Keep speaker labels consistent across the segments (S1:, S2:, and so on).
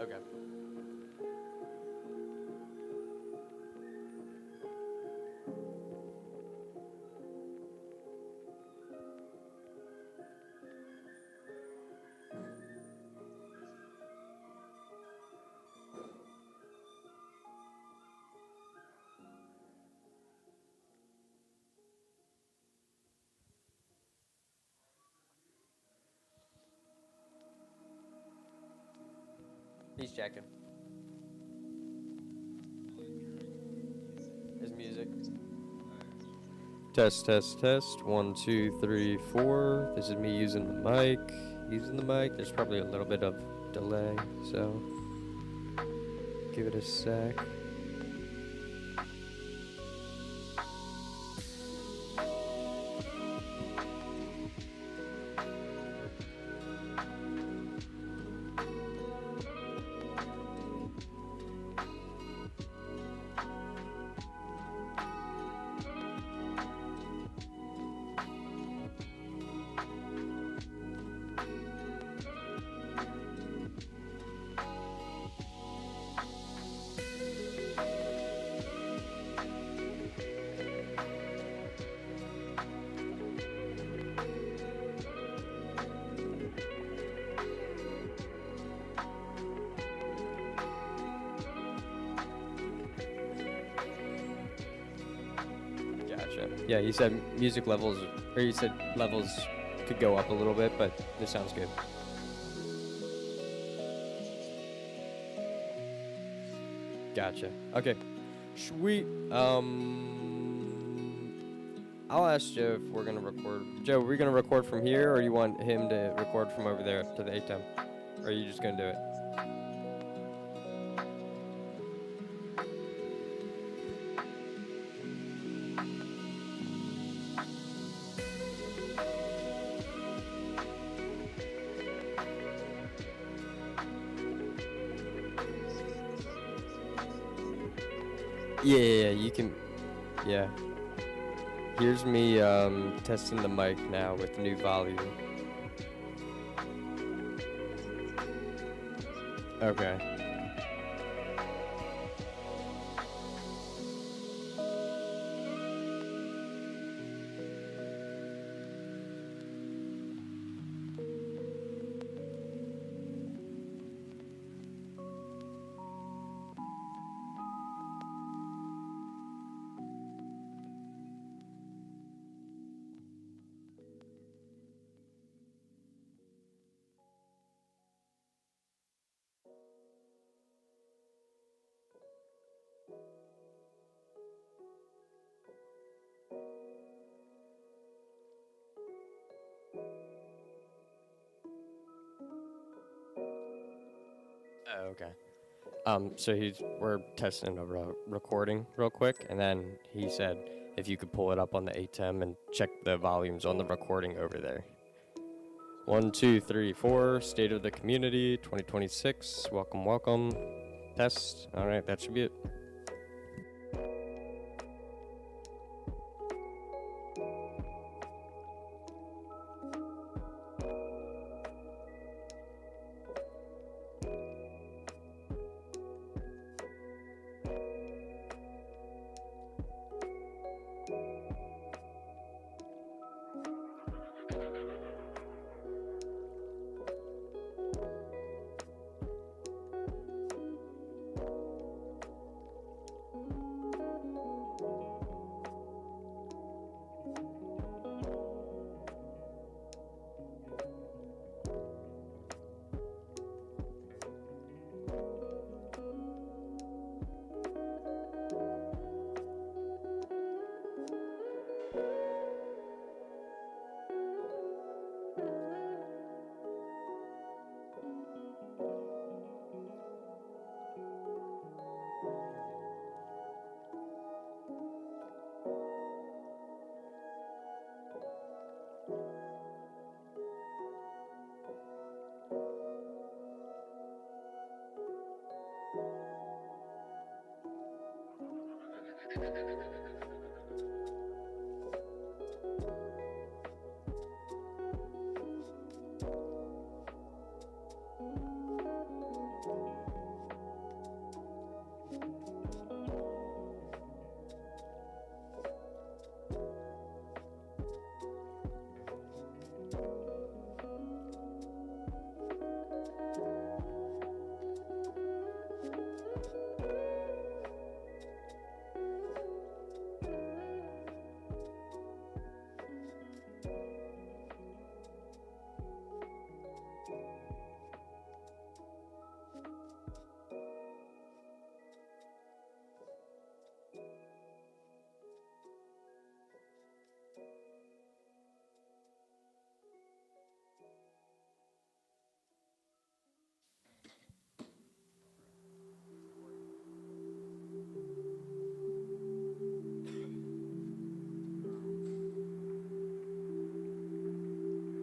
S1: Okay. He's checking. His music. Test, test, test. 1, 2, 3, 4. This is me using the mic. Using the mic. There's probably a little bit of delay, so give it a sec. Gotcha. Yeah, you said music levels, or you said levels could go up a little bit, but this sounds good. Gotcha. Okay. Sweet. I'll ask Joe if we're gonna record. Joe, are we gonna record from here, or you want him to record from over there to the ATEM? Or are you just gonna do it? Yeah, you can. Yeah. Here's me testing the mic now with new volume. Okay. Oh, okay. So we're testing a recording real quick, and then he said if you could pull it up on the ATEM and check the volumes on the recording over there. 1, 2, 3, 4. State of the Community 2026. Welcome, welcome. Test. All right, that should be it.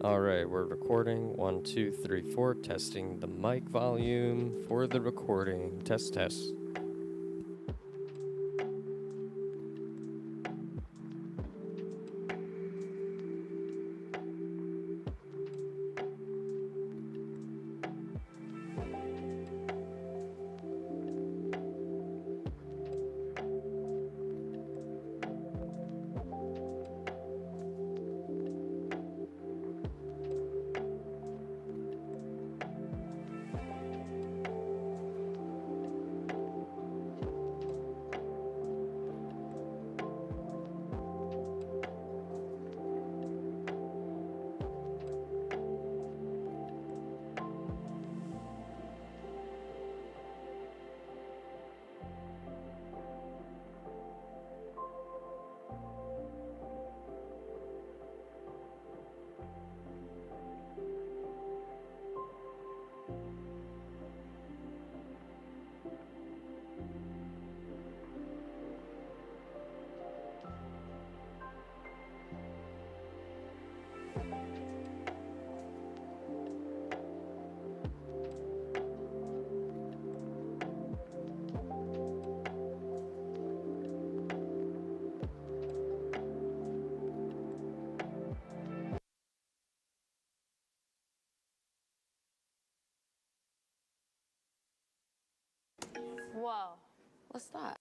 S1: All right, we're recording. 1, 2, 3, 4. Testing the mic volume for the recording. Test, test.
S2: Whoa. What's that?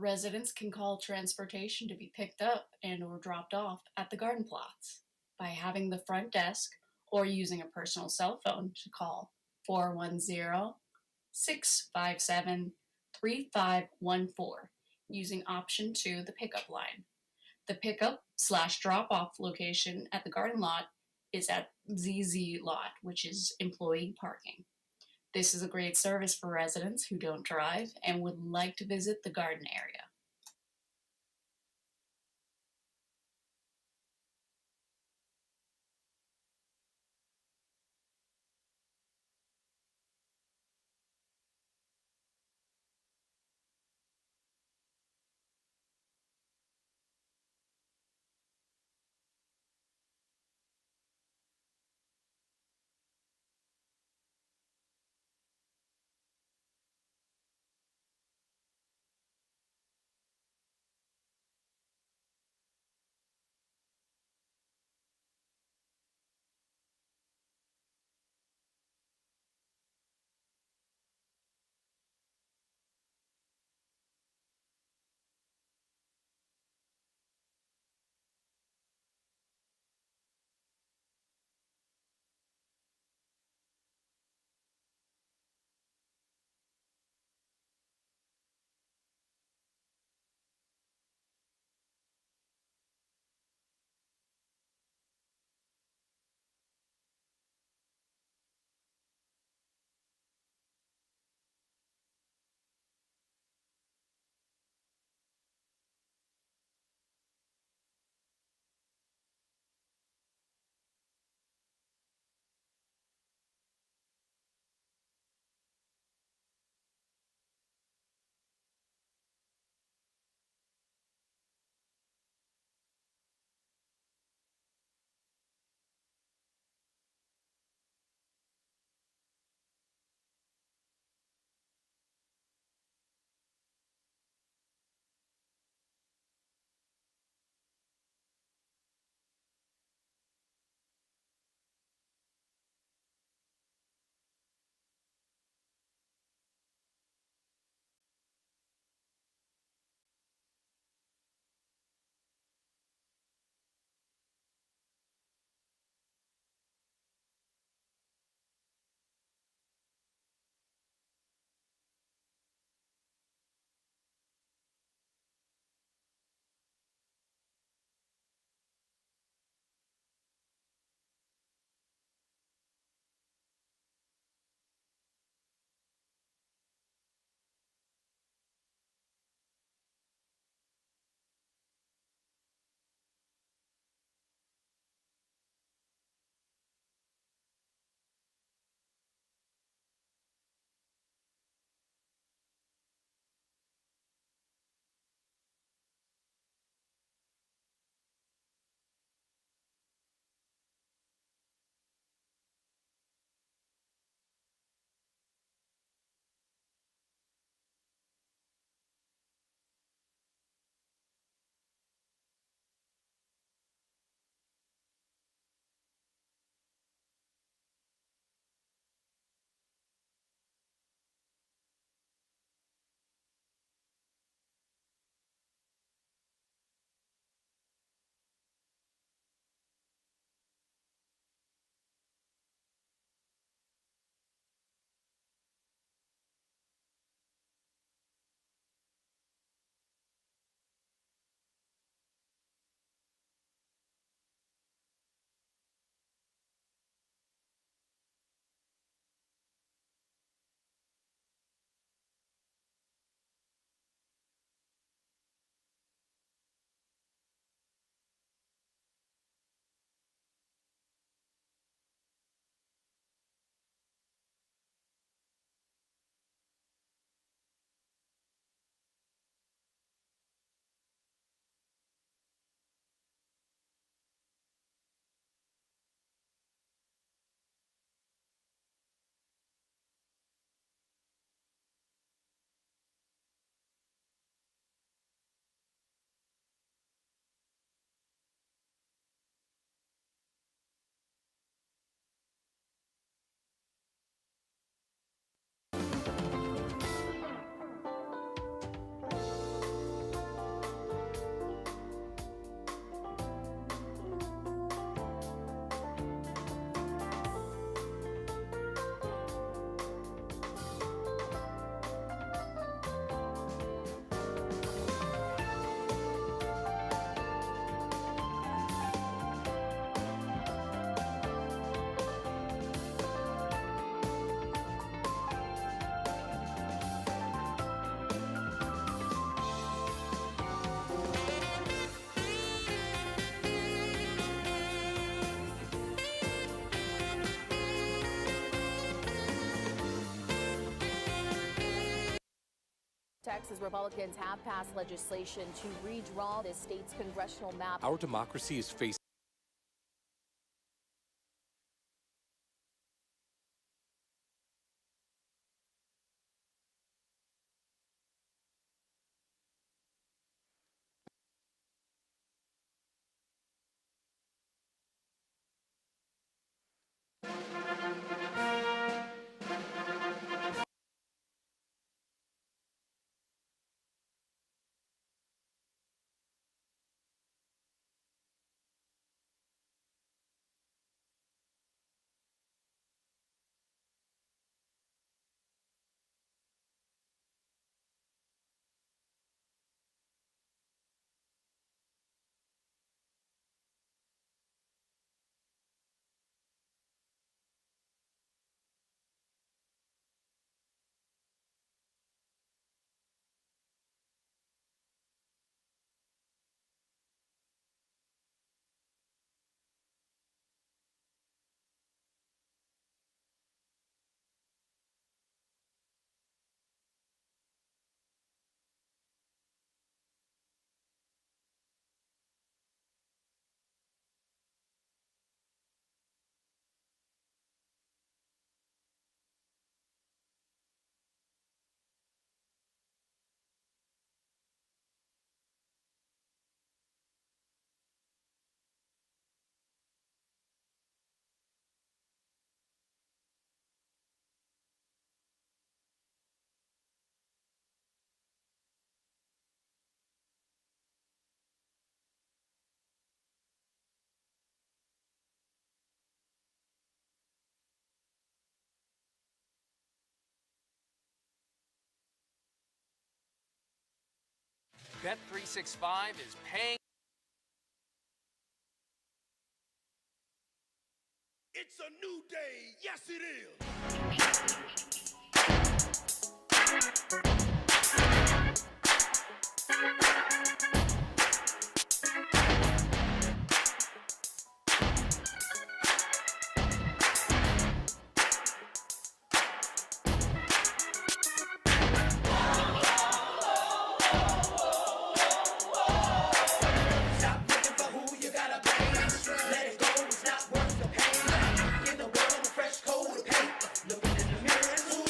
S2: Residents can call transportation to be picked up and or dropped off at the garden plots by having the front desk or using a personal cell phone to call 410 657 3514 using option 2, the pickup line. The pickup/drop-off location at the garden lot is at ZZ Lot, which is employee parking. This is a great service for residents who don't drive and would like to visit the garden area.
S3: Texas Republicans have passed legislation to redraw the state's congressional map.
S4: Our democracy is facing Bet365 is paying.
S5: It's a new day. Yes, it is. Look in the mirror and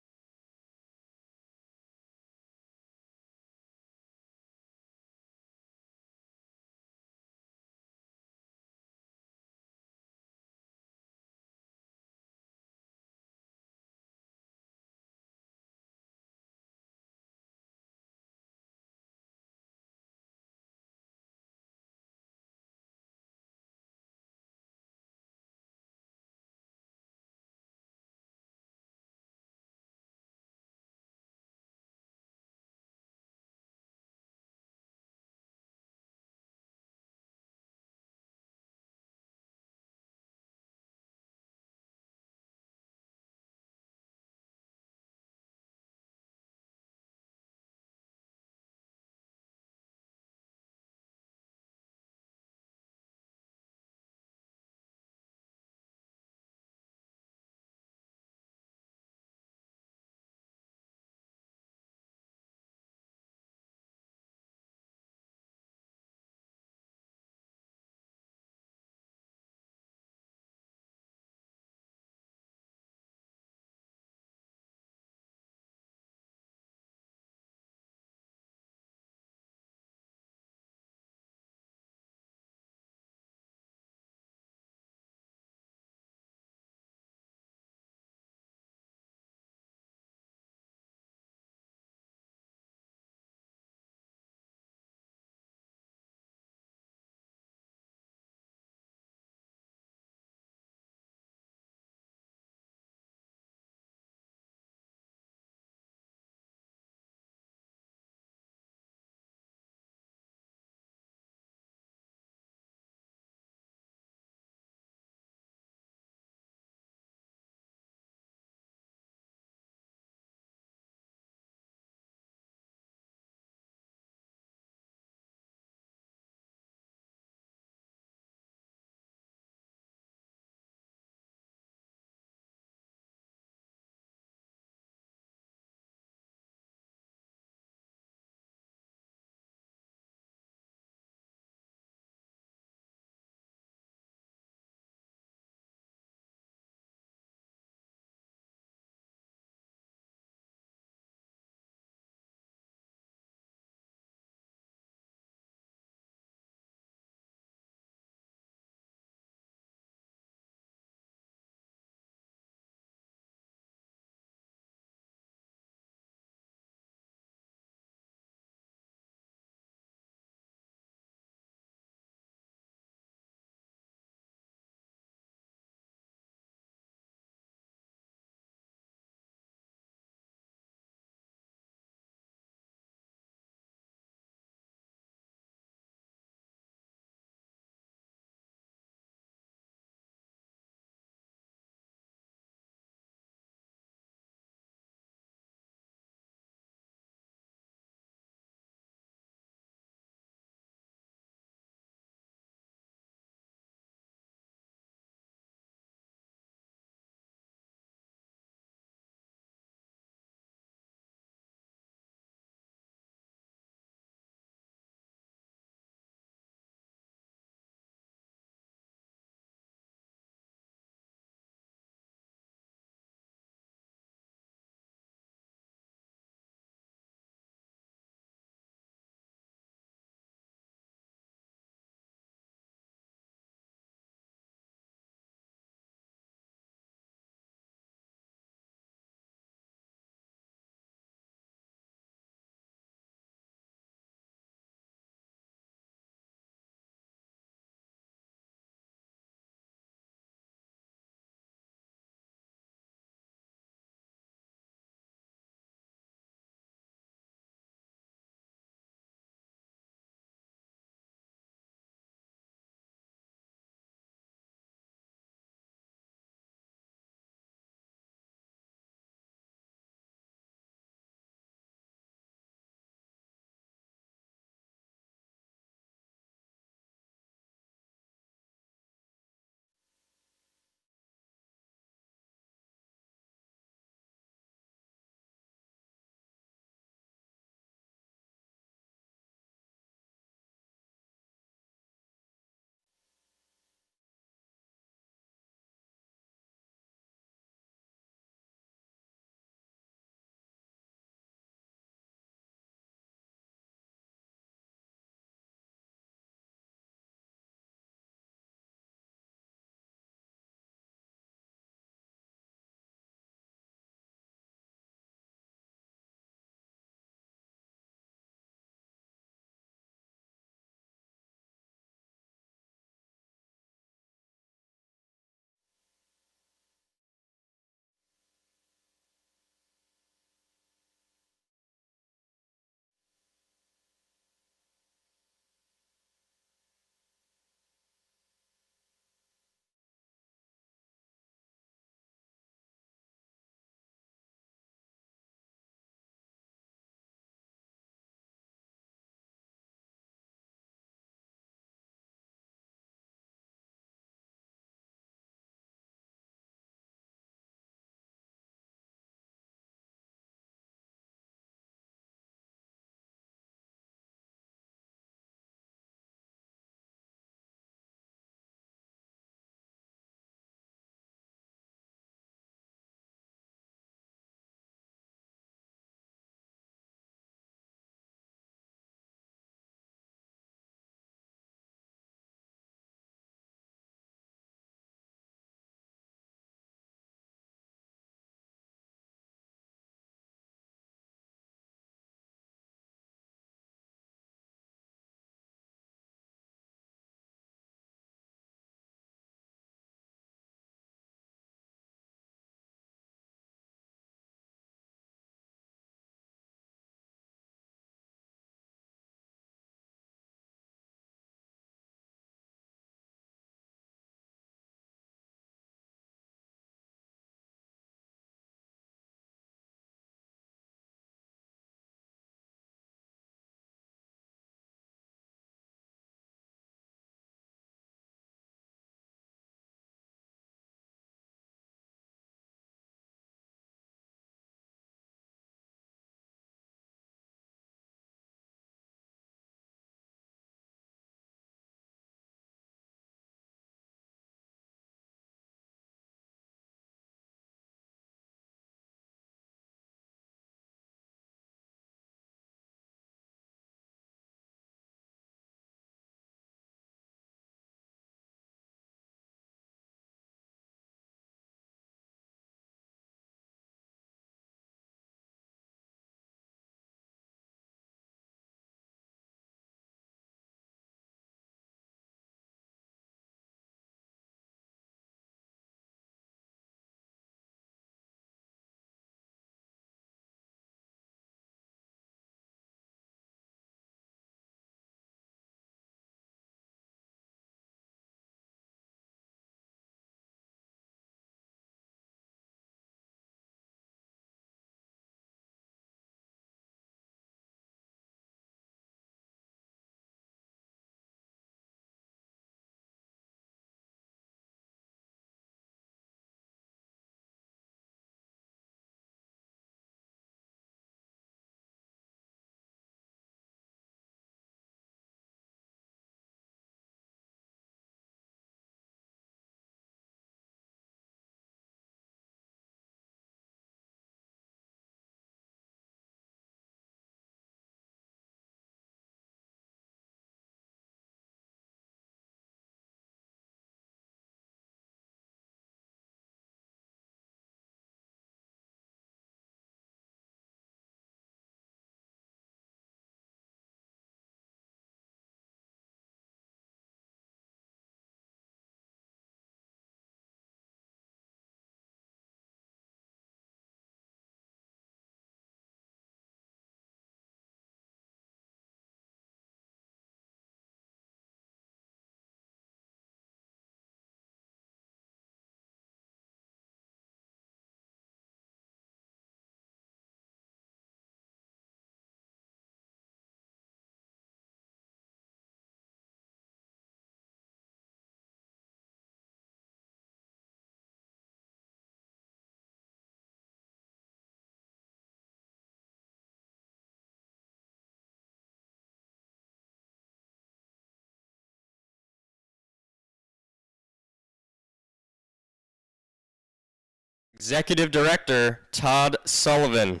S1: Executive Director Todd Sullivan.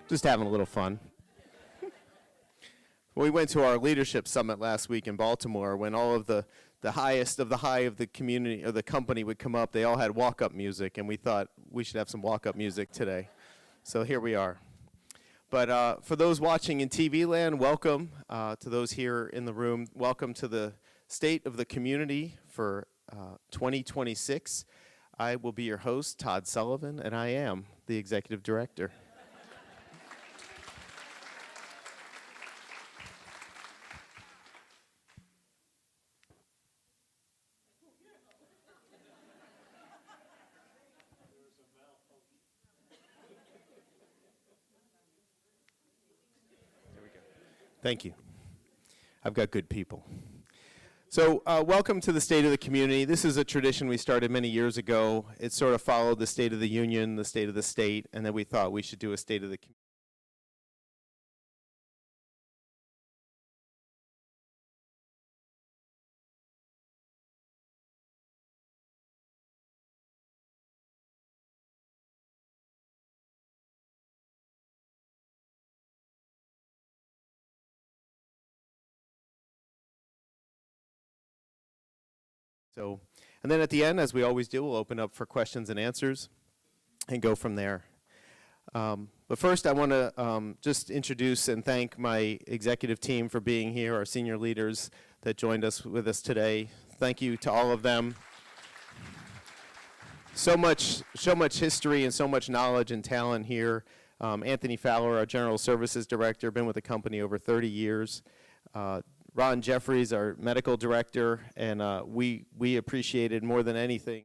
S6: Just having a little fun. We went to our leadership summit last week in Baltimore when all of the highest of the high of the community or the company would come up. They all had walk-up music, and we thought we should have some walk-up music today. So here we are. But for those watching in TV land, welcome. To those here in the room, welcome to the State of the Community for 2026. I will be your host, Todd Sullivan, and I am the Executive Director. Thank you. I've got good people. So welcome to the State of the Community. This is a tradition we started many years ago. It sort of followed the State of the Union, the State of the State, and then we thought we should do a State of the Community. So, and then at the end, as we always do, we'll open up for questions and answers and go from there. But first, I want to just introduce and thank my executive team for being here, our senior leaders that joined us with us today. Thank you to all of them. So much history and so much knowledge and talent here. Anthony Fowler, our General Services Director, been with the company over 30 years. Ron Jeffries, our medical director, and we appreciated more than anything.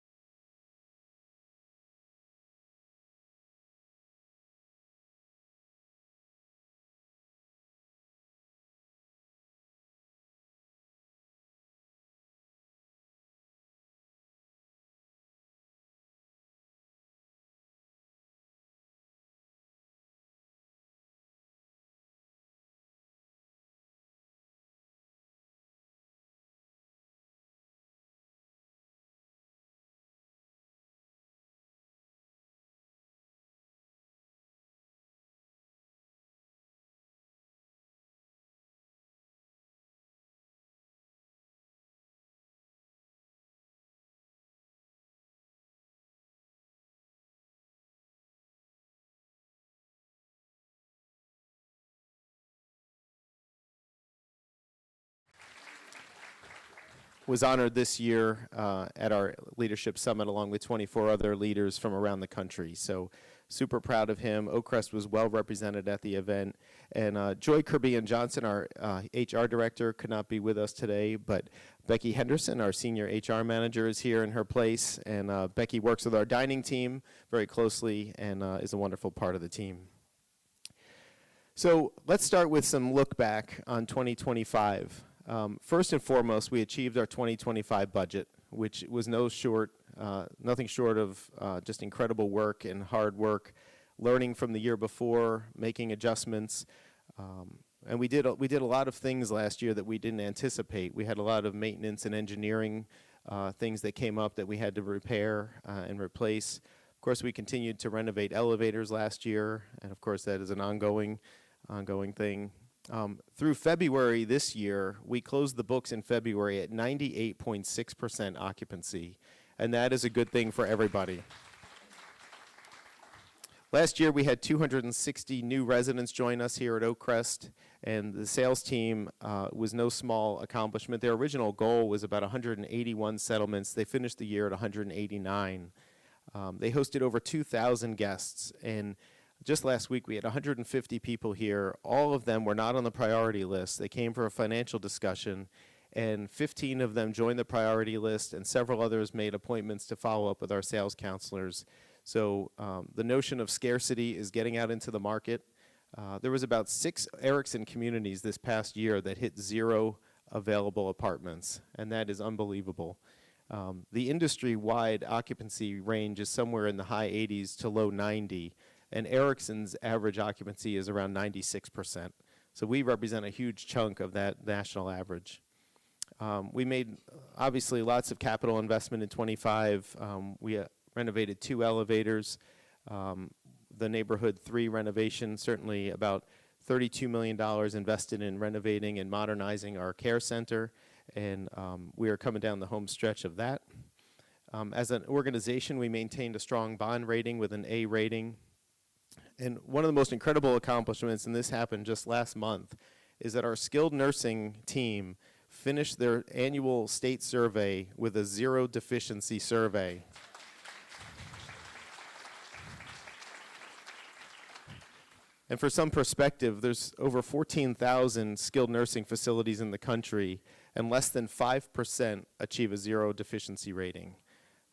S6: Was honored this year at our leadership summit along with 24 other leaders from around the country. So super proud of him. Oakcrest was well represented at the event. And Joy Kirby and Johnson, our HR director, could not be with us today, but Becky Henderson, our senior HR manager, is here in her place. And Becky works with our dining team very closely and is a wonderful part of the team. So let's start with some look back on 2025. First and foremost, we achieved our 2025 budget, which was nothing short of just incredible work and hard work, learning from the year before, making adjustments. And we did a lot of things last year that we didn't anticipate. We had a lot of maintenance and engineering things that came up that we had to repair and replace. Of course, we continued to renovate elevators last year, and of course that is an ongoing thing. Through February this year, we closed the books in February at 98.6% occupancy, and that is a good thing for everybody. Last year, we had 260 new residents join us here at Oakcrest, and the sales team was no small accomplishment. Their original goal was about 181 settlements. They finished the year at 189. They hosted over 2,000 guests, and just last week, we had 150 people here. All of them were not on the priority list. They came for a financial discussion, and 15 of them joined the priority list, and several others made appointments to follow up with our sales counselors. So the notion of scarcity is getting out into the market. There was about 6 Erickson communities this past year that hit 0 available apartments, and that is unbelievable. The industry-wide occupancy range is somewhere in the high 80s to low 90, and Erickson's average occupancy is around 96%. So we represent a huge chunk of that national average. We made, obviously, lots of capital investment in 25. We renovated 2 elevators. The neighborhood 3 renovation, certainly about $32 million invested in renovating and modernizing our care center, and we are coming down the home stretch of that. As an organization, we maintained a strong bond rating with an A rating. And one of the most incredible accomplishments, and this happened just last month, is that our skilled nursing team finished their annual state survey with a 0 deficiency survey. And for some perspective, there's over 14,000 skilled nursing facilities in the country, and less than 5% achieve a 0 deficiency rating.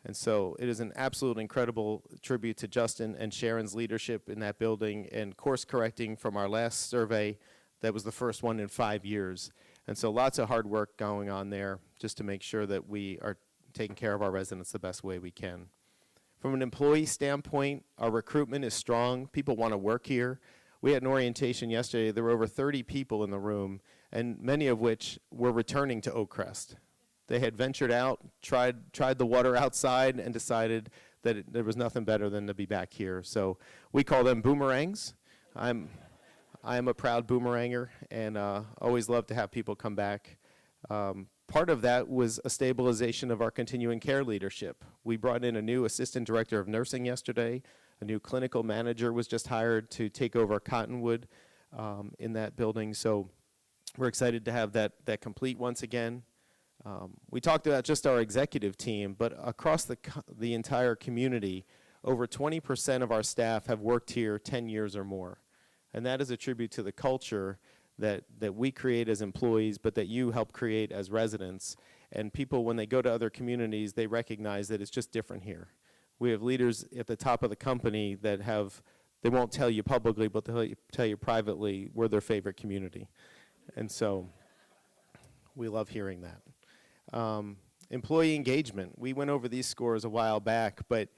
S6: And so it is an absolute incredible tribute to Justin and Sharon's leadership in that building and course correcting from our last survey that was the first one in 5 years. And so lots of hard work going on there just to make sure that we are taking care of our residents the best way we can. From an employee standpoint, our recruitment is strong. People want to work here. We had an orientation yesterday. There were over 30 people in the room, and many of which were returning to Oak Crest. They had ventured out, tried the water outside, and decided that there was nothing better than to be back here. So we call them boomerangs. I am a proud boomeranger, and always love to have people come back. Part of that was a stabilization of our continuing care leadership. We brought in a new assistant director of nursing yesterday. A new clinical manager was just hired to take over Cottonwood in that building. So we're excited to have that complete once again. We talked about just our executive team, but across the entire community, over 20% of our staff have worked here 10 years or more. And that is a tribute to the culture that we create as employees, but that you help create as residents. And people, when they go to other communities, they recognize that it's just different here. We have leaders at the top of the company that they won't tell you publicly, but they'll tell you privately we're their favorite community. And so we love hearing that. Employee engagement. We went over these scores a while back, but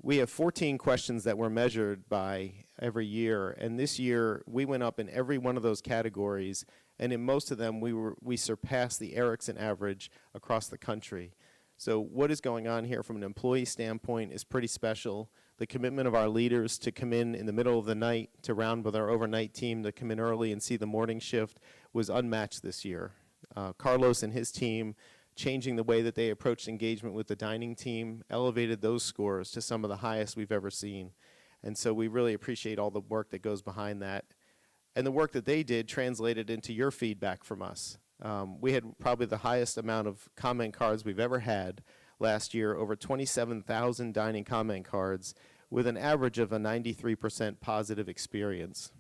S6: we have 14 questions that were measured by every year. And this year, we went up in every one of those categories. And in most of them, we surpassed the Erickson average across the country. So what is going on here from an employee standpoint is pretty special. The commitment of our leaders to come in the middle of the night, to round with our overnight team, to come in early and see the morning shift was unmatched this year. Carlos and his team, changing the way that they approached engagement with the dining team, elevated those scores to some of the highest we've ever seen. And so we really appreciate all the work that goes behind that. And the work that they did translated into your feedback from us. We had probably the highest amount of comment cards we've ever had last year, over 27,000 dining comment cards, with an average of a 93% positive experience.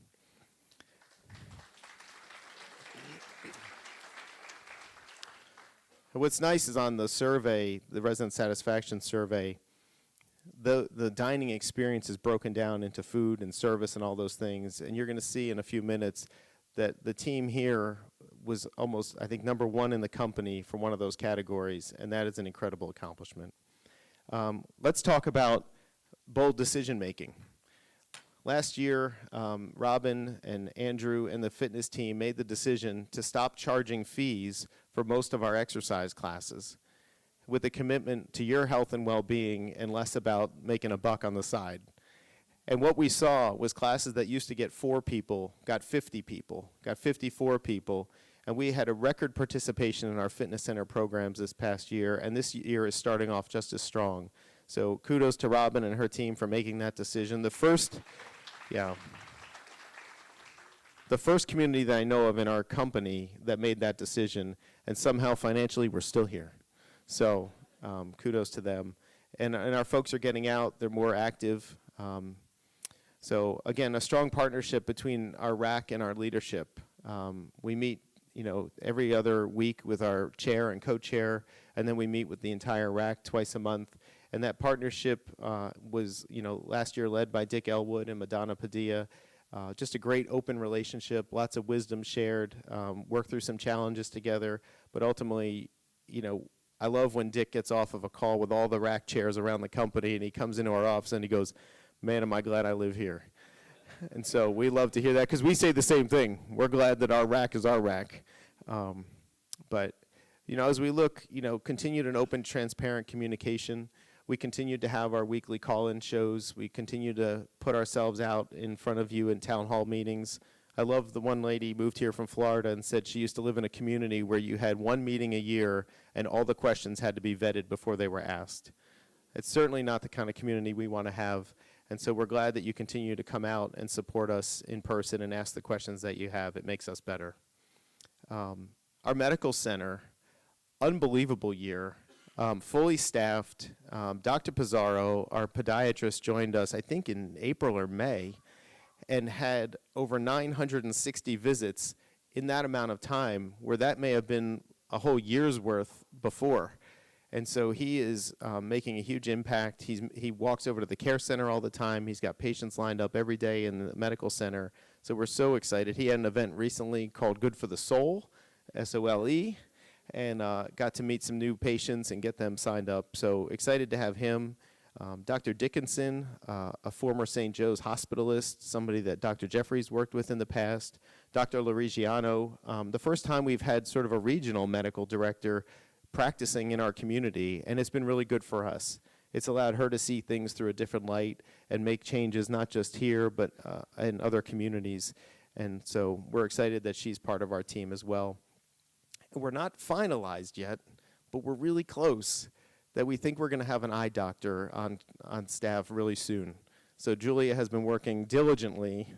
S6: What's nice is on the survey, the resident satisfaction survey, the dining experience is broken down into food and service and all those things, and you're going to see in a few minutes that the team here was almost, I think, #1 in the company for one of those categories, and that is an incredible accomplishment. Let's talk about bold decision making. Last year, Robin and Andrew and the fitness team made the decision to stop charging fees for most of our exercise classes, with a commitment to your health and well-being and less about making a buck on the side. And what we saw was classes that used to get 4 people got 50 people, got 54 people, and we had a record participation in our fitness center programs this past year, and this year is starting off just as strong. So kudos to Robin and her team for making that decision. The first community that I know of in our company that made that decision, and somehow financially we're still here. So kudos to them. And our folks are getting out, they're more active. So again, a strong partnership between our RAC and our leadership. We meet every other week with our chair and co-chair, and then we meet with the entire RAC twice a month. And that partnership was, last year led by Dick Elwood and Madonna Padilla. Just a great open relationship, lots of wisdom shared, worked through some challenges together, but ultimately, I love when Dick gets off of a call with all the rack chairs around the company and he comes into our office and he goes, "Man, am I glad I live here." And so we love to hear that because we say the same thing. We're glad that our rack is our rack. But, as we look, continued and open, transparent communication. We continue to have our weekly call-in shows. We continue to put ourselves out in front of you in town hall meetings. I love the one lady moved here from Florida and said she used to live in a community where you had one meeting a year and all the questions had to be vetted before they were asked. It's certainly not the kind of community we want to have, and so we're glad that you continue to come out and support us in person and ask the questions that you have. It makes us better. Our medical center, unbelievable year. Fully staffed. Dr. Pizarro, our podiatrist, joined us, I think, in April or May, and had over 960 visits in that amount of time, where that may have been a whole year's worth before. And so he is making a huge impact. He walks over to the care center all the time. He's got patients lined up every day in the medical center. So we're so excited. He had an event recently called Good for the Soul, SOLE, and got to meet some new patients and get them signed up. So excited to have him. Dr. Dickinson, a former St. Joe's hospitalist, somebody that Dr. Jeffries worked with in the past. Dr. Larigiano, the first time we've had sort of a regional medical director practicing in our community, and it's been really good for us. It's allowed her to see things through a different light and make changes not just here, but in other communities. And so we're excited that she's part of our team as well. We're not finalized yet, but we're really close that we think we're going to have an eye doctor on staff really soon. So Julia has been working diligently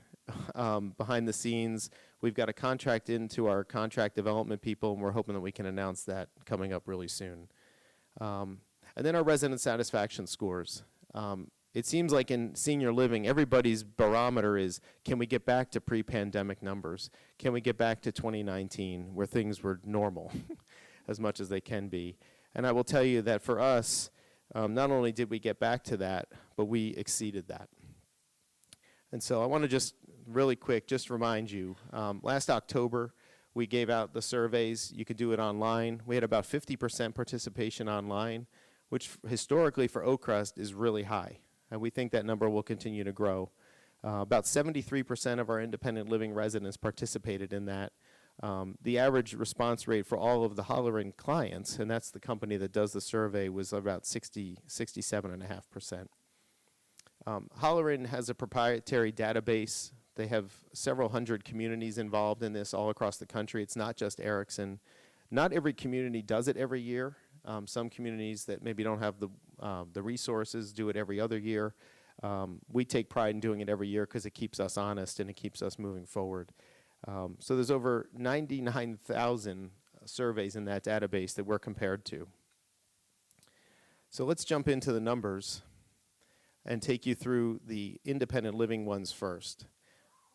S6: behind the scenes. We've got a contract into our contract development people, and we're hoping that we can announce that coming up really soon. And then our resident satisfaction scores. It seems like in senior living, everybody's barometer is, can we get back to pre-pandemic numbers? Can we get back to 2019 where things were normal as much as they can be? And I will tell you that for us, not only did we get back to that, but we exceeded that. And so I want to just really quick just remind you, last October, we gave out the surveys. You could do it online. We had about 50% participation online, which historically for Oakcrest is really high. And we think that number will continue to grow. About 73% of our independent living residents participated in that. The average response rate for all of the Holleran clients, and that's the company that does the survey, was about 67.5%. Holleran has a proprietary database. They have several hundred communities involved in this all across the country. It's not just Erickson. Not every community does it every year. Some communities that maybe don't have the resources do it every other year. We take pride in doing it every year because it keeps us honest and it keeps us moving forward. So there's over 99,000 surveys in that database that we're compared to. So let's jump into the numbers and take you through the independent living ones first.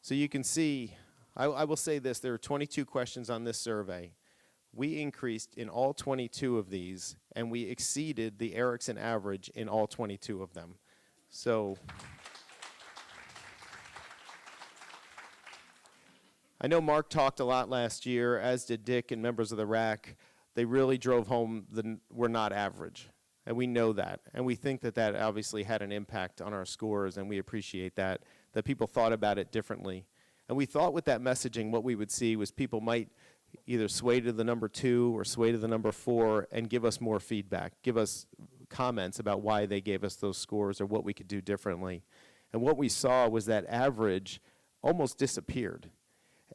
S6: So you can see, I will say this, there are 22 questions on this survey. We increased in all 22 of these, and we exceeded the Erickson average in all 22 of them. So I know Mark talked a lot last year, as did Dick and members of the RAC. They really drove home we're not average, and we know that. And we think that that obviously had an impact on our scores, and we appreciate that people thought about it differently. And we thought with that messaging what we would see was people might either sway to the number 2 or sway to the number 4 and give us more feedback, give us comments about why they gave us those scores or what we could do differently. And what we saw was that average almost disappeared.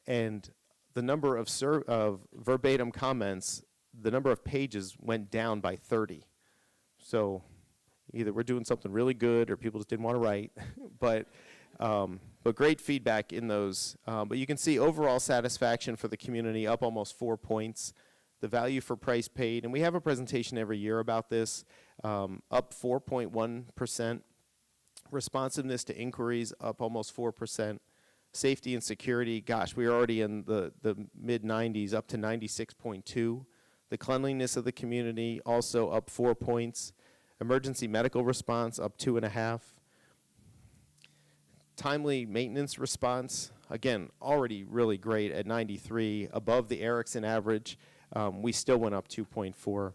S6: And the number of verbatim comments, the number of pages went down by 30. So either we're doing something really good or people just didn't want to write, but great feedback in those. But you can see overall satisfaction for the community up almost 4 points. The value for price paid, and we have a presentation every year about this, up 4.1%. Responsiveness to inquiries up almost 4%. Safety and security, gosh, we are already in the mid-90s, up to 96.2. The cleanliness of the community also up 4 points. Emergency medical response up 2.5. Timely maintenance response, again, already really great at 93, above the Erickson average. We still went up 2.4.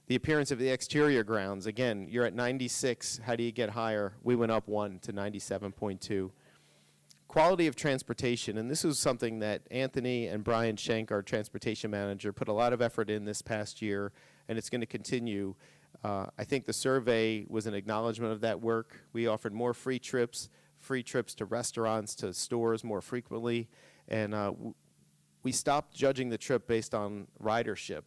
S6: The appearance of the exterior grounds, again, you're at 96. How do you get higher? We went up 1 to 97.2. Quality of transportation, and this is something that Anthony and Brian Schenk, our transportation manager, put a lot of effort in this past year, and it's going to continue. I think the survey was an acknowledgement of that work. We offered more free trips to restaurants, to stores more frequently, and we stopped judging the trip based on ridership.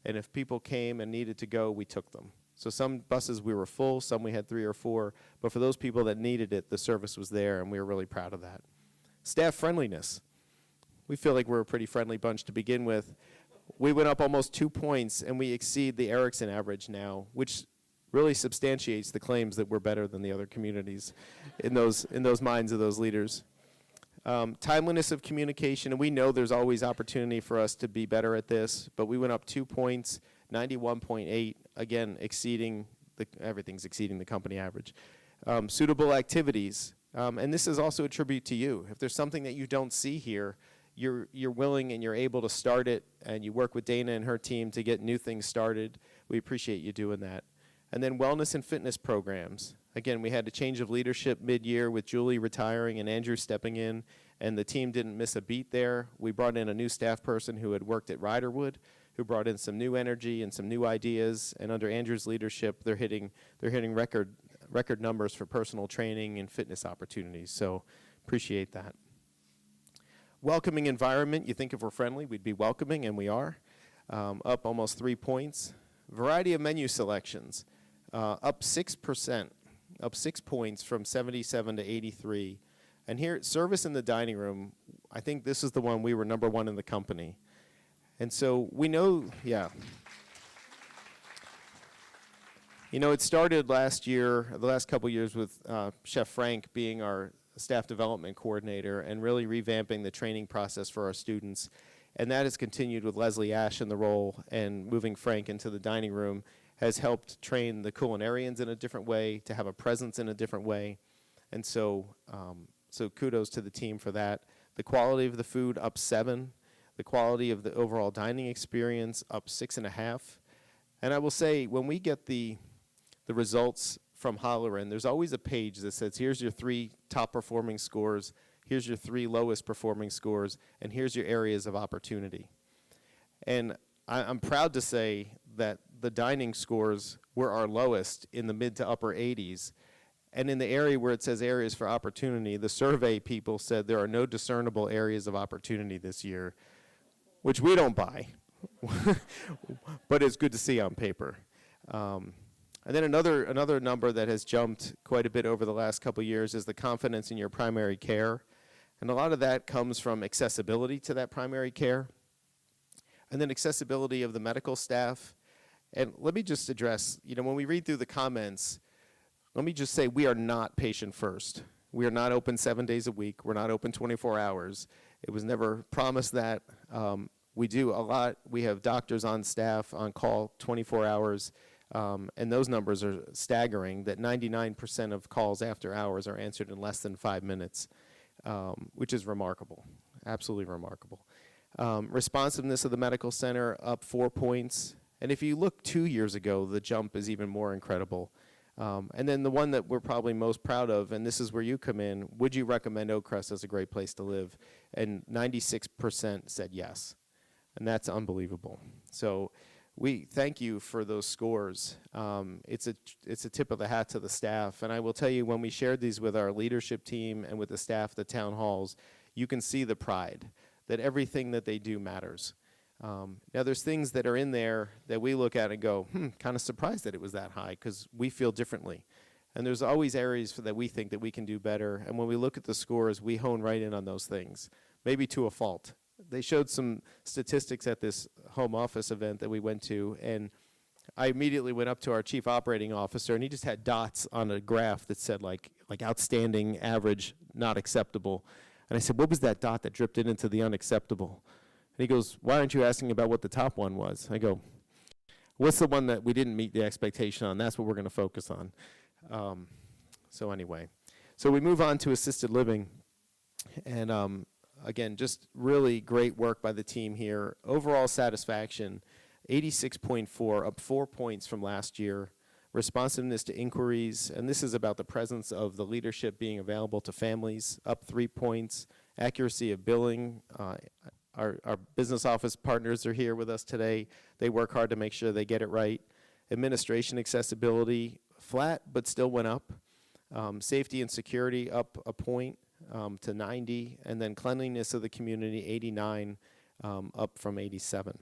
S6: And if people came and needed to go, we took them. So some buses we were full, some we had 3 or 4, but for those people that needed it, the service was there, and we were really proud of that. Staff friendliness. We feel like we're a pretty friendly bunch to begin with. We went up almost 2 points, and we exceed the Erickson average now, which really substantiates the claims that we're better than the other communities in those minds of those leaders. Timeliness of communication, and we know there's always opportunity for us to be better at this, but we went up 2 points, 91.8, again, everything's exceeding the company average. Suitable activities, and this is also a tribute to you. If there's something that you don't see here, you're willing and you're able to start it, and you work with Dana and her team to get new things started. We appreciate you doing that. And then wellness and fitness programs. Again, we had a change of leadership mid-year with Julie retiring and Andrew stepping in, and the team didn't miss a beat there. We brought in a new staff person who had worked at Riderwood, who brought in some new energy and some new ideas, and under Andrew's leadership, they're hitting record numbers for personal training and fitness opportunities, so appreciate that. Welcoming environment, you think if we're friendly, we'd be welcoming, and we are, up almost 3 points. Variety of menu selections, up 6%, up 6 points from 77 to 83. And here, service in the dining room, I think this is the one we were #1 in the company. And so we know, yeah. You know, it started last year, the last couple years with Chef Frank being our staff development coordinator and really revamping the training process for our students. And that has continued with Leslie Ash in the role, and moving Frank into the dining room has helped train the culinarians in a different way, to have a presence in a different way. And so, so kudos to the team for that. The quality of the food up 7. The quality of the overall dining experience up 6.5. And I will say, when we get the results from Holleran, there's always a page that says, here's your 3 top performing scores, here's your 3 lowest performing scores, and here's your areas of opportunity. And I'm proud to say that the dining scores were our lowest in the mid to upper 80s. And in the area where it says areas for opportunity, the survey people said there are no discernible areas of opportunity this year, which we don't buy, but it's good to see on paper. And then another number that has jumped quite a bit over the last couple years is the confidence in your primary care. And a lot of that comes from accessibility to that primary care, and then accessibility of the medical staff. And let me just address, you know, when we read through the comments, let me just say we are not patient first. We are not open 7 days a week. We're not open 24 hours. It was never promised that. We do a lot. We have doctors on staff on call 24 hours. And those numbers are staggering, that 99% of calls after hours are answered in less than 5 minutes, which is remarkable, absolutely remarkable. Responsiveness of the medical center up 4 points. And if you look 2 years ago, the jump is even more incredible. And then the one that we're probably most proud of, and this is where you come in, would you recommend Oakcrest as a great place to live? And 96% said yes. And that's unbelievable. So we thank you for those scores. It's a tip of the hat to the staff. And I will tell you, when we shared these with our leadership team and with the staff at the town halls, you can see the pride that everything that they do matters. Now there's things that are in there that we look at and go, kind of surprised that it was that high, because we feel differently. And there's always areas that we think that we can do better. And when we look at the scores, we hone right in on those things, maybe to a fault. They showed some statistics at this home office event that we went to, and I immediately went up to our chief operating officer, and he just had dots on a graph that said like outstanding, average, not acceptable. And I said, what was that dot that drifted into the unacceptable? And he goes, why aren't you asking about what the top one was? I go, what's the one that we didn't meet the expectation on? That's what we're going to focus on. So anyway, so we move on to assisted living. And again, just really great work by the team here. Overall satisfaction, 86.4, up 4 points from last year. Responsiveness to inquiries, and this is about the presence of the leadership being available to families, up 3 points. Accuracy of billing, our business office partners are here with us today. They work hard to make sure they get it right. Administration accessibility, flat, but still went up. Safety and security, up a point to 90. And then cleanliness of the community, 89, up from 87.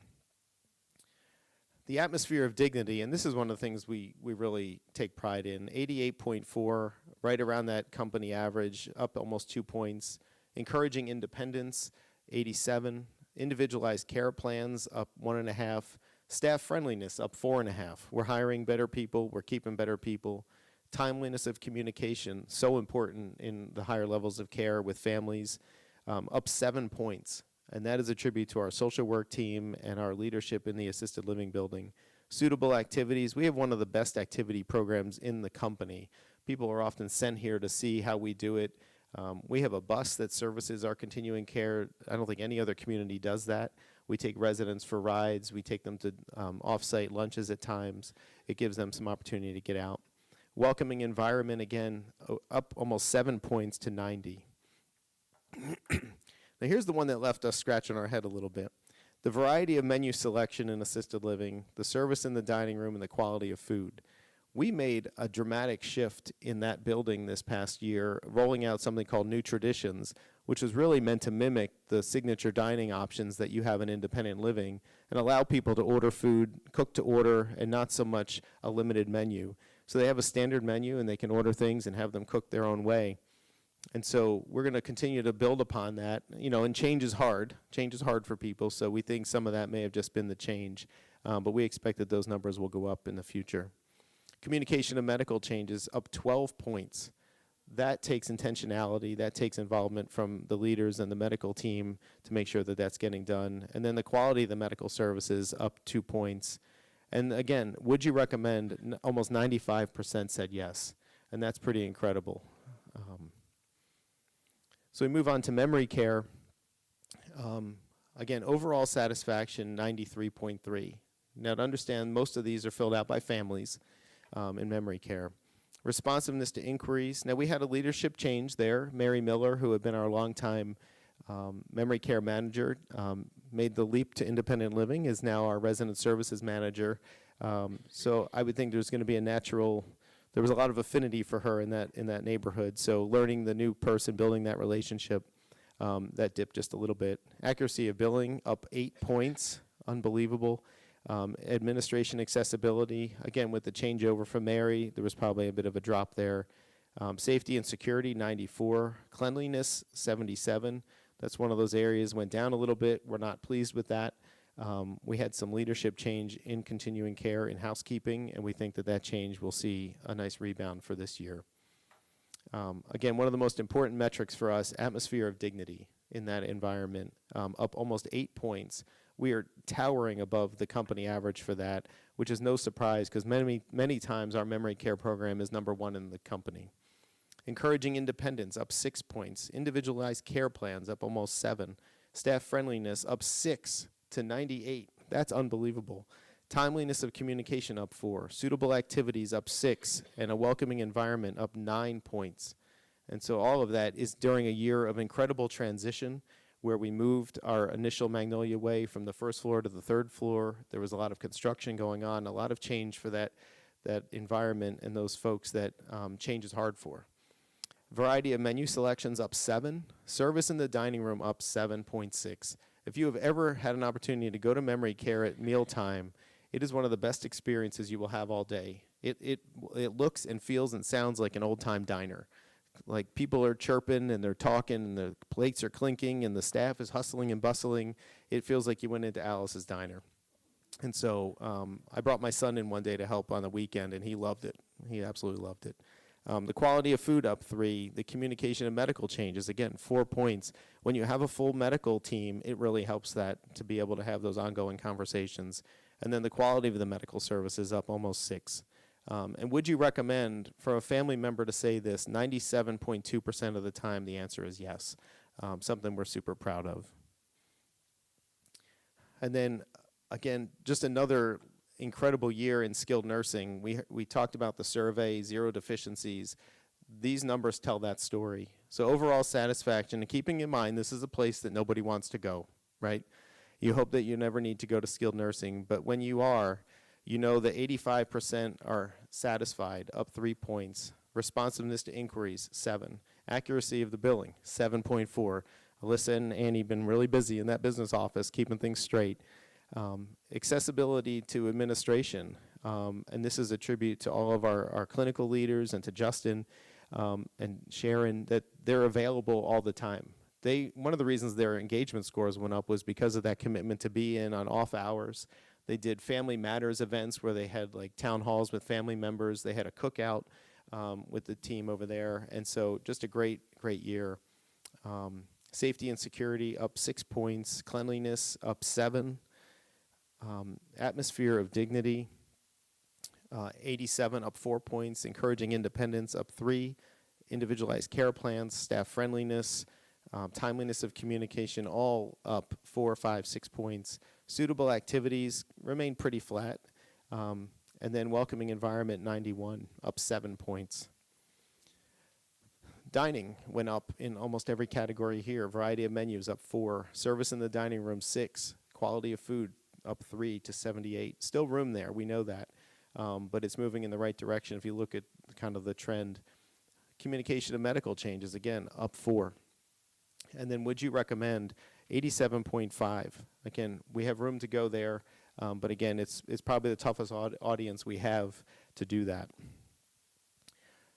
S6: The atmosphere of dignity, and this is one of the things we really take pride in, 88.4, right around that company average, up almost 2 points. Encouraging independence, 87. Individualized care plans, up 1.5. Staff friendliness, up 4.5. We're hiring better people, we're keeping better people. Timeliness of communication, so important in the higher levels of care with families, up 7 points. And that is a tribute to our social work team and our leadership in the assisted living building. Suitable activities, we have one of the best activity programs in the company. People are often sent here to see how we do it. We have a bus that services our continuing care. I don't think any other community does that. We take residents for rides. We take them to off-site lunches at times. It gives them some opportunity to get out. Welcoming environment, again, up almost 7 points to 90. Now here's the one that left us scratching our head a little bit. The variety of menu selection in assisted living, the service in the dining room, and the quality of food. We made a dramatic shift in that building this past year, rolling out something called New Traditions, which was really meant to mimic the signature dining options that you have in independent living and allow people to order food, cook to order, and not so much a limited menu. So they have a standard menu and they can order things and have them cooked their own way. And so we're going to continue to build upon that, and change is hard. Change is hard for people, so we think some of that may have just been the change. But we expect that those numbers will go up in the future. Communication of medical changes, up 12 points. That takes intentionality, that takes involvement from the leaders and the medical team to make sure that that's getting done. And then the quality of the medical services, up 2 points. And again, would you recommend? Almost 95% said yes, and that's pretty incredible. So we move on to memory care. Again, overall satisfaction, 93.3. Now to understand, most of these are filled out by families in memory care. Responsiveness to inquiries. Now we had a leadership change there. Mary Miller, who had been our longtime memory care manager, made the leap to independent living, is now our resident services manager. So I would think there's going to be there was a lot of affinity for her in that neighborhood. So learning the new person, building that relationship, that dipped just a little bit. Accuracy of billing, up 8 points, unbelievable. Administration accessibility, again, with the changeover from Mary, there was probably a bit of a drop there. Safety and security, 94. Cleanliness, 77. That's one of those areas, went down a little bit. We're not pleased with that. We had some leadership change in continuing care in housekeeping, and we think that change will see a nice rebound for this year. Again, one of the most important metrics for us, atmosphere of dignity in that environment, up almost 8 points. We are towering above the company average for that, which is no surprise because many times our memory care program is #1 in the company. Encouraging independence, up 6 points. Individualized care plans, up almost 7. Staff friendliness, up 6 to 98. That's unbelievable. Timeliness of communication, up 4. Suitable activities, up 6. And a welcoming environment, up 9 points. And so all of that is during a year of incredible transition where we moved our initial Magnolia Way from the first floor to the third floor. There was a lot of construction going on, a lot of change for that environment and those folks that change is hard for. Variety of menu selections, up 7. Service in the dining room, up 7.6. If you have ever had an opportunity to go to memory care at mealtime, it is one of the best experiences you will have all day. It looks and feels and sounds like an old-time diner. Like people are chirping and they're talking and the plates are clinking and the staff is hustling and bustling. It feels like you went into Alice's Diner. And so I brought my son in one day to help on the weekend, and he loved it. He absolutely loved it. The quality of food, up 3. The communication of medical changes, again, 4 points. When you have a full medical team, it really helps that to be able to have those ongoing conversations. And then the quality of the medical service is up almost 6. And would you recommend for a family member to say this? 97.2% of the time, the answer is yes. Something we're super proud of. And then, again, just another incredible year in skilled nursing. We talked about the survey, 0 deficiencies. These numbers tell that story. So overall satisfaction, and keeping in mind this is a place that nobody wants to go, right? You hope that you never need to go to skilled nursing, but when you are, you know that 85% are satisfied, up 3 points. Responsiveness to inquiries, 7. Accuracy of the billing, 7.4. Alyssa and Annie been really busy in that business office keeping things straight. Accessibility to administration, and this is a tribute to all of our clinical leaders and to Justin and Sharon, that they're available all the time. One of the reasons their engagement scores went up was because of that commitment to be in on off hours. They did Family Matters events where they had like town halls with family members. They had a cookout with the team over there, and so just a great year. Safety and security up 6 points. Cleanliness up 7. Atmosphere of dignity, 87, up 4 points. Encouraging independence, up 3. Individualized care plans, staff friendliness, timeliness of communication, all up 4, 5, 6 points. Suitable activities remain pretty flat. And then welcoming environment, 91, up 7 points. Dining went up in almost every category here. Variety of menus, up 4. Service in the dining room, 6. Quality of food, up 3 to 78. Still room there, we know that, but it's moving in the right direction if you look at kind of the trend. Communication of medical changes, again, up 4. And then would you recommend, 87.5. Again, we have room to go there, but again, it's probably the toughest audience we have to do that.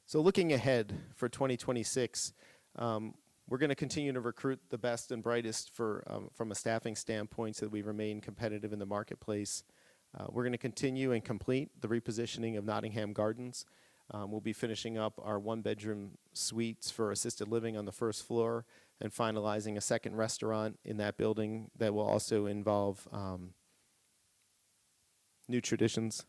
S6: So looking ahead for 2026, we're going to continue to recruit the best and brightest from a staffing standpoint so that we remain competitive in the marketplace. We're going to continue and complete the repositioning of Nottingham Gardens. We'll be finishing up our 1-bedroom suites for assisted living on the first floor and finalizing a second restaurant in that building that will also involve New Traditions.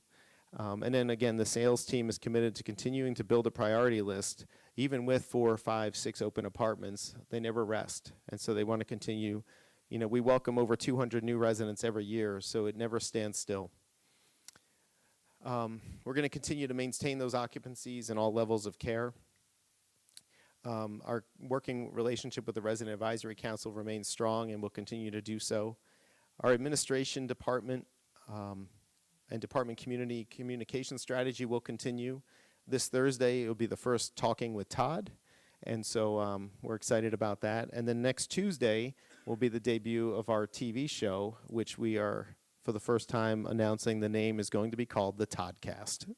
S6: And then again, the sales team is committed to continuing to build a priority list. Even with 4, 5, 6 open apartments, they never rest. And so they want to continue. You know, we welcome over 200 new residents every year, so it never stands still. We're going to continue to maintain those occupancies in all levels of care. Our working relationship with the Resident Advisory Council remains strong and will continue to do so. Our administration department and department community communication strategy will continue. This Thursday, it will be the first Talking with Todd, and so we're excited about that. And then next Tuesday will be the debut of our TV show, which we are, for the first time, announcing the name is going to be called The Toddcast.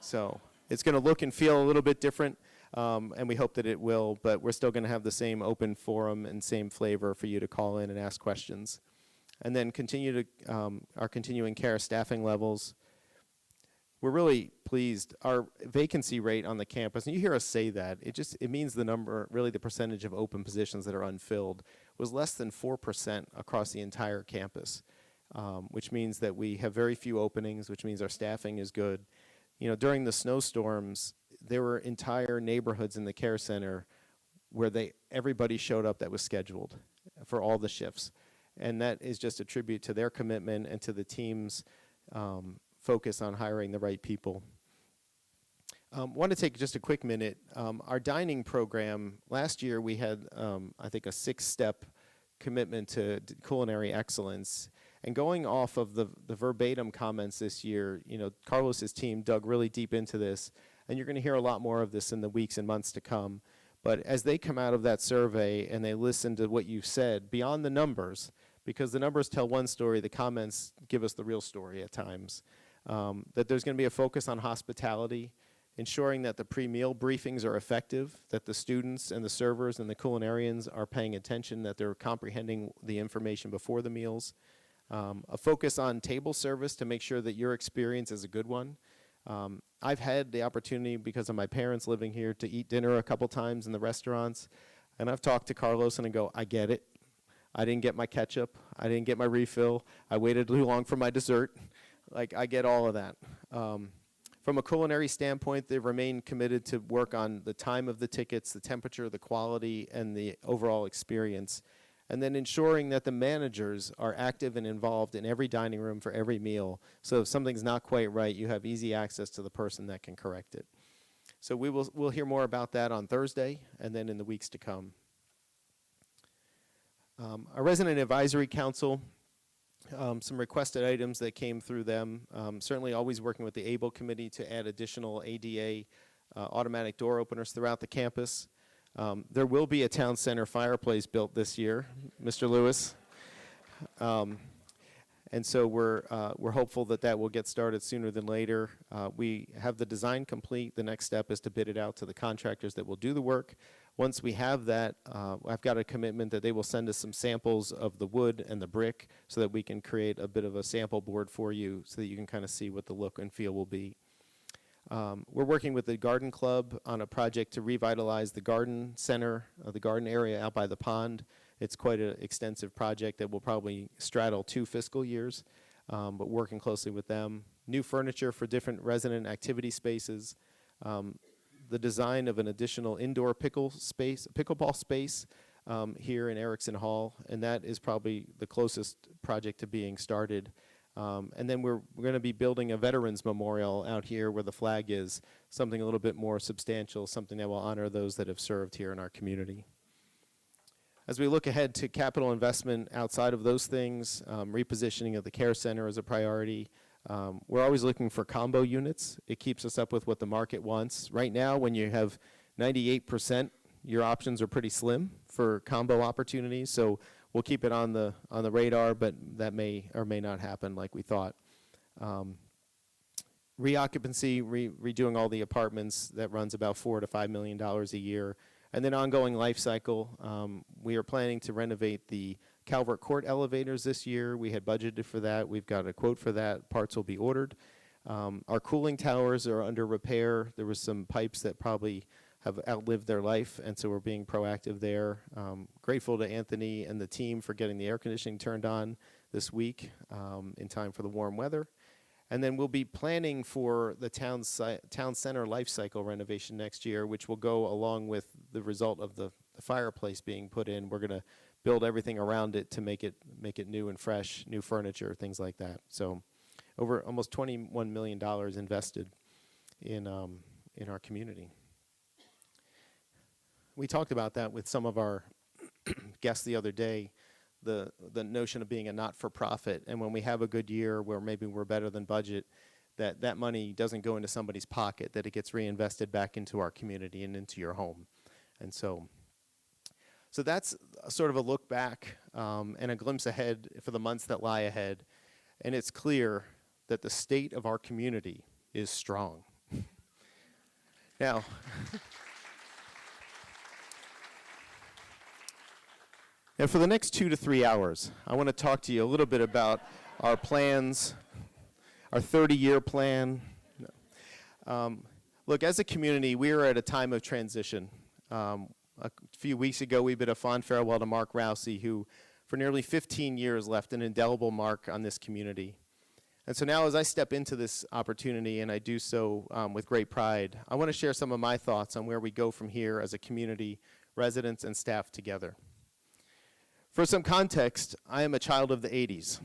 S6: So it's going to look and feel a little bit different, and we hope that it will, but we're still going to have the same open forum and same flavor for you to call in and ask questions. And then continue to our continuing care staffing levels. We're really pleased. Our vacancy rate on the campus, and you hear us say that, it means the number, really the percentage of open positions that are unfilled, was less than 4% across the entire campus, which means that we have very few openings, which means our staffing is good. You know, during the snowstorms, there were entire neighborhoods in the care center where everybody showed up that was scheduled for all the shifts. And that is just a tribute to their commitment and to the team's focus on hiring the right people. Want to take just a quick minute. Our dining program, last year we had, I think, a 6-step commitment to culinary excellence. And going off of the verbatim comments this year, you know, Carlos's team dug really deep into this, and you're going to hear a lot more of this in the weeks and months to come. But as they come out of that survey and they listen to what you've said, beyond the numbers, because the numbers tell one story, the comments give us the real story at times, that there's going to be a focus on hospitality, ensuring that the pre-meal briefings are effective, that the students and the servers and the culinarians are paying attention, that they're comprehending the information before the meals, a focus on table service to make sure that your experience is a good one. I've had the opportunity, because of my parents living here, to eat dinner a couple times in the restaurants, and I've talked to Carlos and I go, I get it. I didn't get my ketchup. I didn't get my refill. I waited too long for my dessert. Like, I get all of that. From a culinary standpoint, they remain committed to work on the time of the tickets, the temperature, the quality, and the overall experience. And then ensuring that the managers are active and involved in every dining room for every meal. So if something's not quite right, you have easy access to the person that can correct it. So we'll hear more about that on Thursday and then in the weeks to come. Our Resident Advisory Council, some requested items that came through them. Certainly always working with the ABLE Committee to add additional ADA automatic door openers throughout the campus. There will be a town center fireplace built this year, Mr. Lewis. And so we're hopeful that that will get started sooner than later. We have the design complete. The next step is to bid it out to the contractors that will do the work. Once we have that, I've got a commitment that they will send us some samples of the wood and the brick so that we can create a bit of a sample board for you so that you can kind of see what the look and feel will be. We're working with the Garden Club on a project to revitalize the garden center, the garden area out by the pond. It's quite an extensive project that will probably straddle 2 fiscal years, but working closely with them. New furniture for different resident activity spaces. The design of an additional indoor pickleball space here in Erickson Hall, and that is probably the closest project to being started. And then we're going to be building a Veterans Memorial out here where the flag is, something a little bit more substantial, something that will honor those that have served here in our community. As we look ahead to capital investment outside of those things, repositioning of the care center is a priority. We're always looking for combo units. It keeps us up with what the market wants. Right now, when you have 98%, your options are pretty slim for combo opportunities. So we'll keep it on the radar, but that may or may not happen like we thought. Reoccupancy, redoing all the apartments, that runs about $4 to $5 million a year. And then ongoing life cycle. We are planning to renovate the Calvert Court elevators this year. We had budgeted for that. We've got a quote for that. Parts will be ordered. Our cooling towers are under repair. There was some pipes that probably have outlived their life, and so we're being proactive there. Grateful to Anthony and the team for getting the air conditioning turned on this week in time for the warm weather. And then we'll be planning for the town center life cycle renovation next year, which will go along with the result of the fireplace being put in. We're going to build everything around it to make it new and fresh, new furniture, things like that. So over almost $21 million invested in our community. We talked about that with some of our guests the other day. The notion of being a not-for-profit, and when we have a good year where maybe we're better than budget, that money doesn't go into somebody's pocket, that it gets reinvested back into our community and into your home. And so that's sort of a look back and a glimpse ahead for the months that lie ahead. And it's clear that the state of our community is strong. Now, and for the next 2 to 3 hours, I want to talk to you a little bit about our plans, our 30-year plan. Look, as a community, we are at a time of transition. A few weeks ago, we bid a fond farewell to Mark Rousey, who for nearly 15 years left an indelible mark on this community. And so now as I step into this opportunity, and I do so with great pride, I want to share some of my thoughts on where we go from here as a community, residents and staff together. For some context, I am a child of the 80s,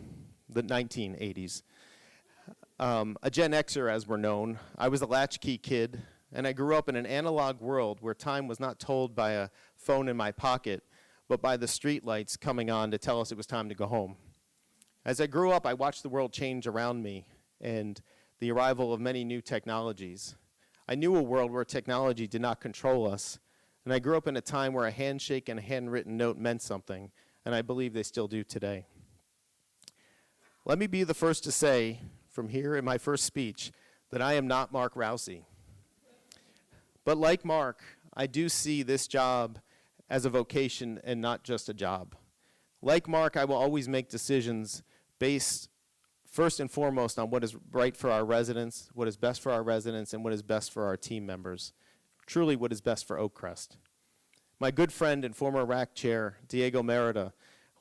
S6: the 1980s. A Gen Xer, as we're known. I was a latchkey kid, and I grew up in an analog world where time was not told by a phone in my pocket, but by the street lights coming on to tell us it was time to go home. As I grew up, I watched the world change around me and the arrival of many new technologies. I knew a world where technology did not control us, and I grew up in a time where a handshake and a handwritten note meant something, and I believe they still do today. Let me be the first to say, from here in my first speech, that I am not Mark Rousey. But like Mark, I do see this job as a vocation and not just a job. Like Mark, I will always make decisions based first and foremost on what is right for our residents, what is best for our residents, and what is best for our team members. Truly what is best for Oak Crest. My good friend and former RAC chair, Diego Merida,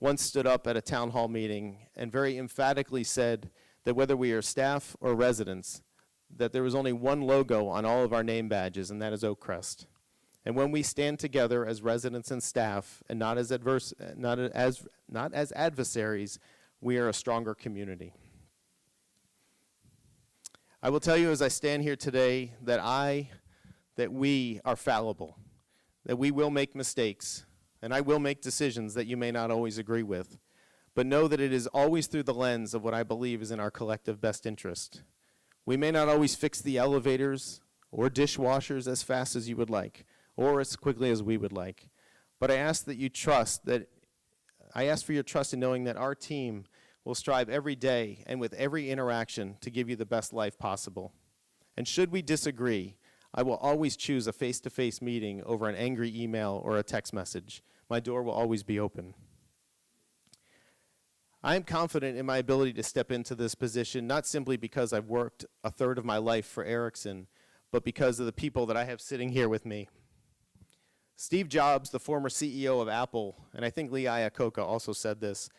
S6: once stood up at a town hall meeting and very emphatically said that whether we are staff or residents, that there was only one logo on all of our name badges, and that is Oakcrest. And when we stand together as residents and staff, and not as adversaries, we are a stronger community. I will tell you as I stand here today that we are fallible, that we will make mistakes, and I will make decisions that you may not always agree with, but know that it is always through the lens of what I believe is in our collective best interest. We may not always fix the elevators or dishwashers as fast as you would like, or as quickly as we would like, but I ask that you trust that, I ask for your trust in knowing that our team will strive every day and with every interaction to give you the best life possible. And should we disagree, I will always choose a face-to-face meeting over an angry email or a text message. My door will always be open. I am confident in my ability to step into this position, not simply because I've worked a third of my life for Ericsson, but because of the people that I have sitting here with me. Steve Jobs, the former CEO of Apple, and I think Lee Iacocca also said this,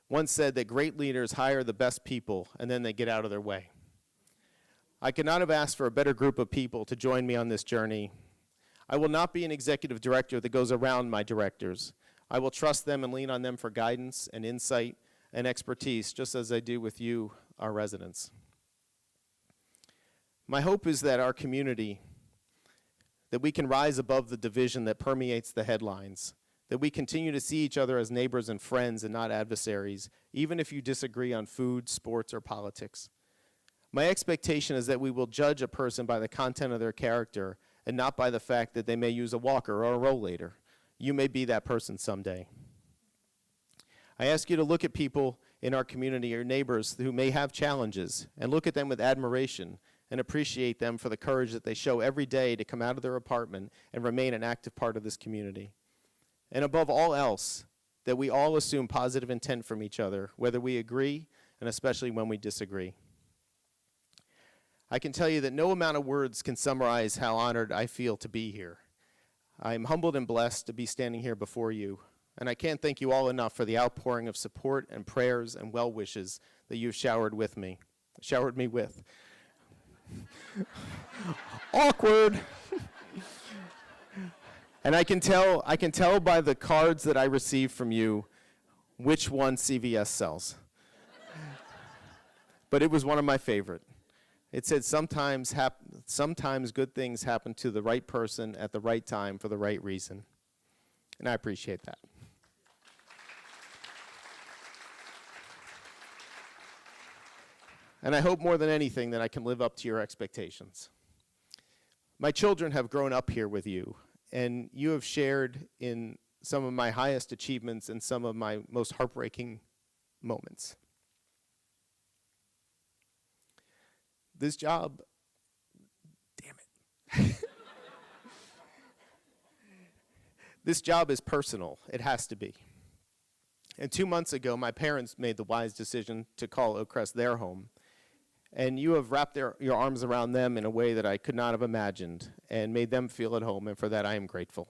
S6: once said that great leaders hire the best people and then they get out of their way. I could not have asked for a better group of people to join me on this journey. I will not be an executive director that goes around my directors. I will trust them and lean on them for guidance and insight and expertise, just as I do with you, our residents. My hope is that our community, that we can rise above the division that permeates the headlines, that we continue to see each other as neighbors and friends and not adversaries, even if you disagree on food, sports, or politics. My expectation is that we will judge a person by the content of their character and not by the fact that they may use a walker or a rollator. You may be that person someday. I ask you to look at people in our community, your neighbors who may have challenges, and look at them with admiration and appreciate them for the courage that they show every day to come out of their apartment and remain an active part of this community. And above all else, that we all assume positive intent from each other, whether we agree and especially when we disagree. I can tell you that no amount of words can summarize how honored I feel to be here. I am humbled and blessed to be standing here before you, and I can't thank you all enough for the outpouring of support and prayers and well wishes that you've showered me with. Awkward. And I can tell by the cards that I receive from you which one CVS sells. But it was one of my favorite. It said sometimes good things happen to the right person at the right time for the right reason. And I appreciate that. And I hope more than anything that I can live up to your expectations. My children have grown up here with you, and you have shared in some of my highest achievements and some of my most heartbreaking moments. This job, damn it. This job is personal. It has to be. And 2 months ago, my parents made the wise decision to call Oakcrest their home. And you have wrapped your arms around them in a way that I could not have imagined and made them feel at home, and for that I am grateful.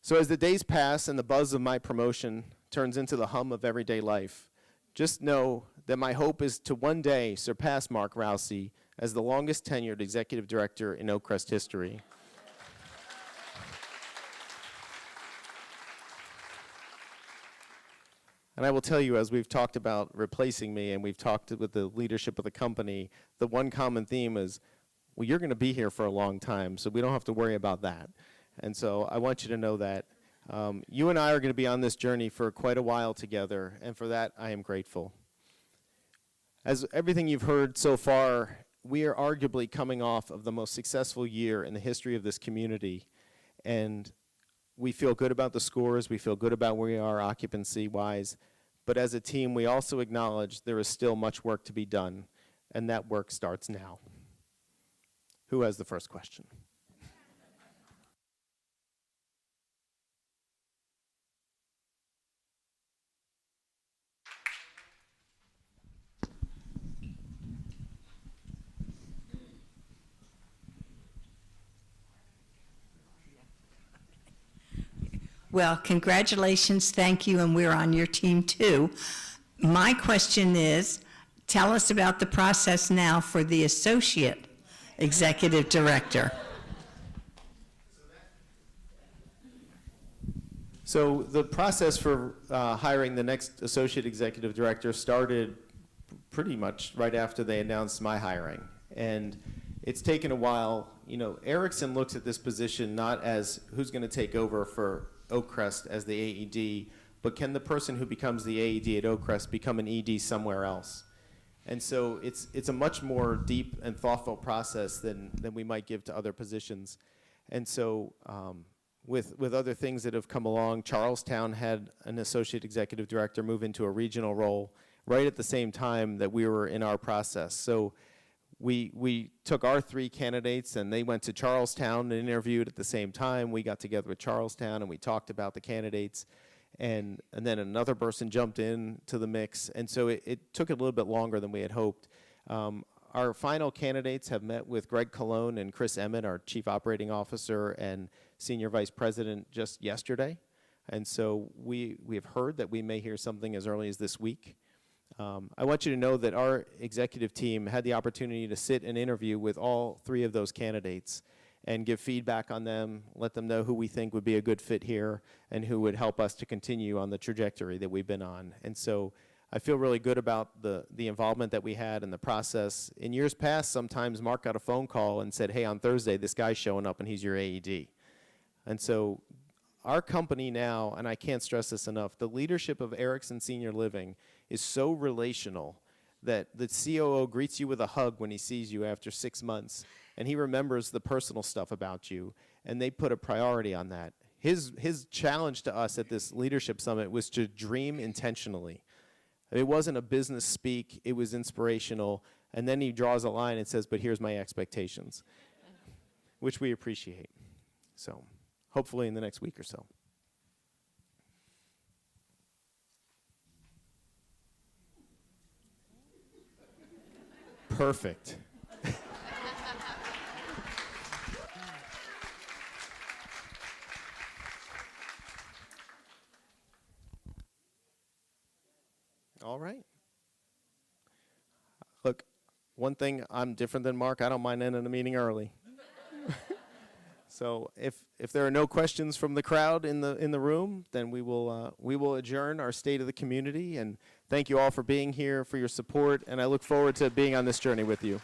S6: So as the days pass and the buzz of my promotion turns into the hum of everyday life, just know that my hope is to one day surpass Mark Rousey as the longest tenured executive director in Oakcrest history. And I will tell you, as we've talked about replacing me and we've talked with the leadership of the company, the one common theme is, well, you're going to be here for a long time, so we don't have to worry about that. And so I want you to know that you and I are going to be on this journey for quite a while together, and for that I am grateful. As everything you've heard so far, we are arguably coming off of the most successful year in the history of this community, and we feel good about the scores, we feel good about where we are occupancy-wise, but as a team, we also acknowledge there is still much work to be done, and that work starts now. Who has the first question?
S7: Well, congratulations, thank you, and we're on your team too. My question is, tell us about the process now for the associate executive director.
S6: So the process for hiring the next associate executive director started pretty much right after they announced my hiring. And it's taken a while. You know, Ericsson looks at this position not as who's going to take over for Oakcrest as the AED, but can the person who becomes the AED at Oakcrest become an ED somewhere else? And so it's a much more deep and thoughtful process than we might give to other positions. And so with other things that have come along, Charlestown had an associate executive director move into a regional role right at the same time that we were in our process. So we took our 3 candidates and they went to Charlestown and interviewed at the same time. We got together with Charlestown and we talked about the candidates. And then another person jumped in to the mix. And so it took a little bit longer than we had hoped. Our final candidates have met with Greg Colon and Chris Emmett, our Chief Operating Officer and Senior Vice President, just yesterday. And so we have heard that we may hear something as early as this week. I want you to know that our executive team had the opportunity to sit and interview with all 3 of those candidates and give feedback on them, let them know who we think would be a good fit here and who would help us to continue on the trajectory that we've been on. And so I feel really good about the involvement that we had in the process. In years past, sometimes Mark got a phone call and said, hey, on Thursday, this guy's showing up and he's your AED. And so our company now, and I can't stress this enough, the leadership of Ericsson Senior Living is so relational that the COO greets you with a hug when he sees you after 6 months, and he remembers the personal stuff about you, and they put a priority on that. His challenge to us at this leadership summit was to dream intentionally. It wasn't a business speak, it was inspirational, and then he draws a line and says, but here's my expectations, which we appreciate. So hopefully in the next week or so. Perfect. All right. Look, one thing, I'm different than Mark. I don't mind ending the meeting early. So if there are no questions from the crowd in the room, then we will adjourn our State of the Community. And thank you all for being here, for your support, and I look forward to being on this journey with you.